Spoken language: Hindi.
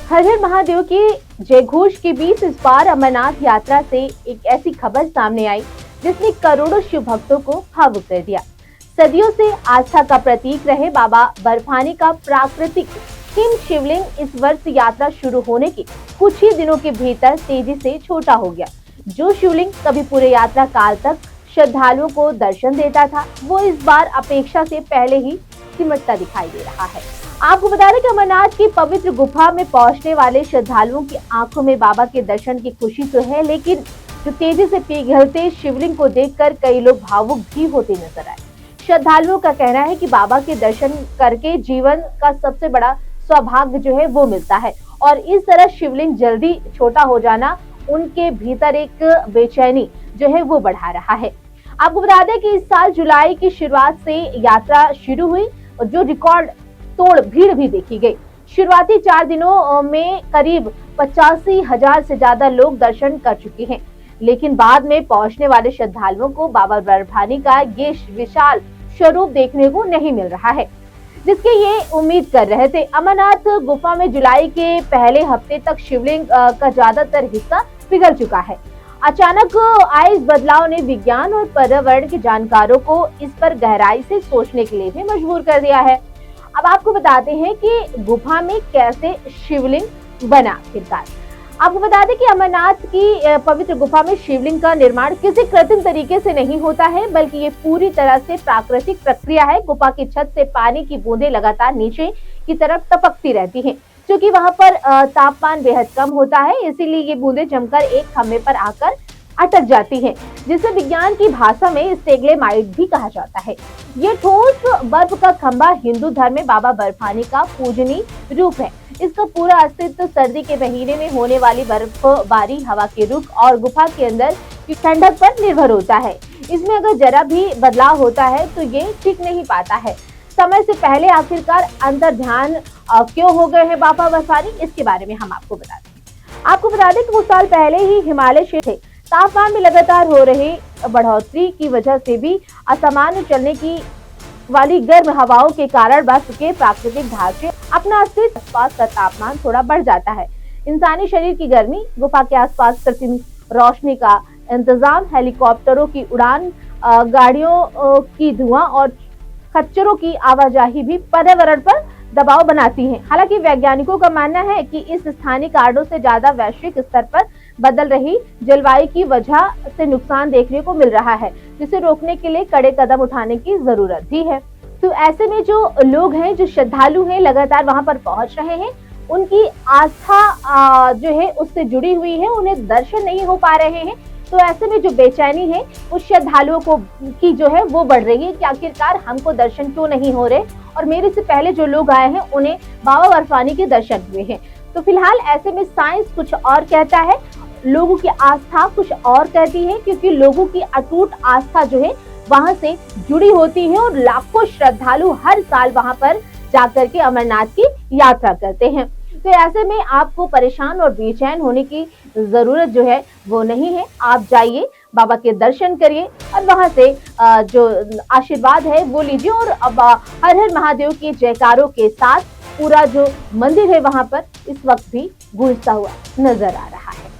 हर हर महादेव के जयघोष के बीच इस बार अमरनाथ यात्रा से एक ऐसी खबर सामने आई जिसने करोड़ों शिव भक्तों को भावुक कर दिया। सदियों से आस्था का प्रतीक रहे बाबा बर्फानी का प्राकृतिक हिम शिवलिंग इस वर्ष यात्रा शुरू होने के कुछ ही दिनों के भीतर तेजी से छोटा हो गया। जो शिवलिंग कभी पूरे यात्रा काल तक श्रद्धालुओं को दर्शन देता था, वो इस बार अपेक्षा से पहले ही सिमटता दिखाई दे रहा है। आपको बता दें कि अमरनाथ की पवित्र गुफा में पहुंचने वाले श्रद्धालुओं की आंखों में बाबा के दर्शन की खुशी तो है, लेकिन जो तेजी से पिघलते शिवलिंग को देखकर कई लोग भावुक भी होते नजर आए। श्रद्धालुओं का कहना है कि बाबा के दर्शन करके जीवन का सबसे बड़ा सौभाग्य जो है वो मिलता है, और इस तरह शिवलिंग जल्दी छोटा हो जाना उनके भीतर एक बेचैनी जो है वो बढ़ा रहा है। आपको बता दें कि इस साल जुलाई की शुरुआत से यात्रा शुरू हुई और जो रिकॉर्ड तोड़ भीड़ भी देखी गई। शुरुआती 4 दिनों में करीब 85,000 से ज्यादा लोग दर्शन कर चुके हैं, लेकिन बाद में पहुंचने वाले श्रद्धालुओं को बाबा बर्फानी का ये विशाल स्वरूप देखने को नहीं मिल रहा है, जिसके ये उम्मीद कर रहे थे। अमरनाथ गुफा में जुलाई के पहले हफ्ते तक शिवलिंग का ज्यादातर हिस्सा पिघल चुका है। अचानक आए इस बदलाव ने विज्ञान और पर्यावरण के जानकारों को इस पर गहराई से सोचने के लिए भी मजबूर कर दिया है। अब आपको बताते हैं कि गुफा में कैसे शिवलिंग बना। आखिरकार आपको बता दें कि अमरनाथ की पवित्र गुफा में शिवलिंग का निर्माण किसी कृत्रिम तरीके से नहीं होता है, बल्कि ये पूरी तरह से प्राकृतिक प्रक्रिया है। गुफा की छत से पानी की बूंदें लगातार नीचे की तरफ टपकती रहती हैं, क्योंकि वहां पर तापमान बेहद कम होता है, इसीलिए ये बूंदें जमकर एक खंभे पर आकर अटक जाती हैं, जिसे विज्ञान की भाषा में स्टेग्मेटाइट भी कहा जाता है। ये ठोस बर्फ का खंभा हिंदू धर्म में बाबा बर्फानी का पूजनीय रूप है। इसका पूरा अस्तित्व सर्दी के महीने में होने वाली बर्फबारी, हवा के रुख और गुफा के अंदर की ठंडक पर निर्भर होता है। इसमें अगर जरा भी बदलाव होता है तो ये टिक नहीं पाता है। समय से पहले आखिरकार अंतर ध्यान क्यों हो गए हैं बाबा बर्फानी, इसके बारे में हम आपको बता दें। आपको बता दें कि कुछ साल पहले ही हिमालय क्षेत्र तापमान में लगातार हो रही बढ़ोतरी की वजह से भी असामान्य चलने की वाली गर्म हवाओं के कारण बर्फ के प्राकृतिक ढांचे अपना अस्तित्व, आसपास का तापमान थोड़ा बढ़ जाता है। इंसानी शरीर की गर्मी, गुफा के आसपास कृत्रिम रोशनी का इंतजाम, हेलीकॉप्टरों की उड़ान, गाड़ियों की धुआं और खच्चरों की आवाजाही भी पर्यावरण पर दबाव बनाती हैं। हालांकि वैज्ञानिकों का मानना है कि इस स्थानीय कारणों से ज्यादा वैश्विक स्तर पर बदल रही जलवायु की वजह से नुकसान देखने को मिल रहा है, जिसे रोकने के लिए कड़े कदम उठाने की जरूरत भी है। तो ऐसे में जो लोग हैं, जो श्रद्धालु हैं, लगातार वहां पर पहुंच रहे हैं, उनकी आस्था जो है उससे जुड़ी हुई है, उन्हें दर्शन नहीं हो पा रहे हैं। तो ऐसे में जो बेचैनी है उस श्रद्धालुओं को की जो है वो बढ़ रही है कि आखिरकार हमको दर्शन क्यों नहीं हो रहे, और मेरे से पहले जो लोग आए हैं उन्हें बाबा बर्फानी के दर्शन हुए हैं। तो फिलहाल ऐसे में साइंस कुछ और कहता है, लोगों की आस्था कुछ और कहती है, क्योंकि लोगों की अटूट आस्था जो है वहां से जुड़ी होती है और लाखों श्रद्धालु हर साल वहां पर जाकर के अमरनाथ की यात्रा करते हैं। तो ऐसे में आपको परेशान और बेचैन होने की जरूरत जो है वो नहीं है। आप जाइए, बाबा के दर्शन करिए और वहां से जो आशीर्वाद है वो लीजिए, और अब हर हर महादेव के जयकारों के साथ पूरा जो मंदिर है वहां पर इस वक्त भी गूंजता हुआ नजर आ रहा है।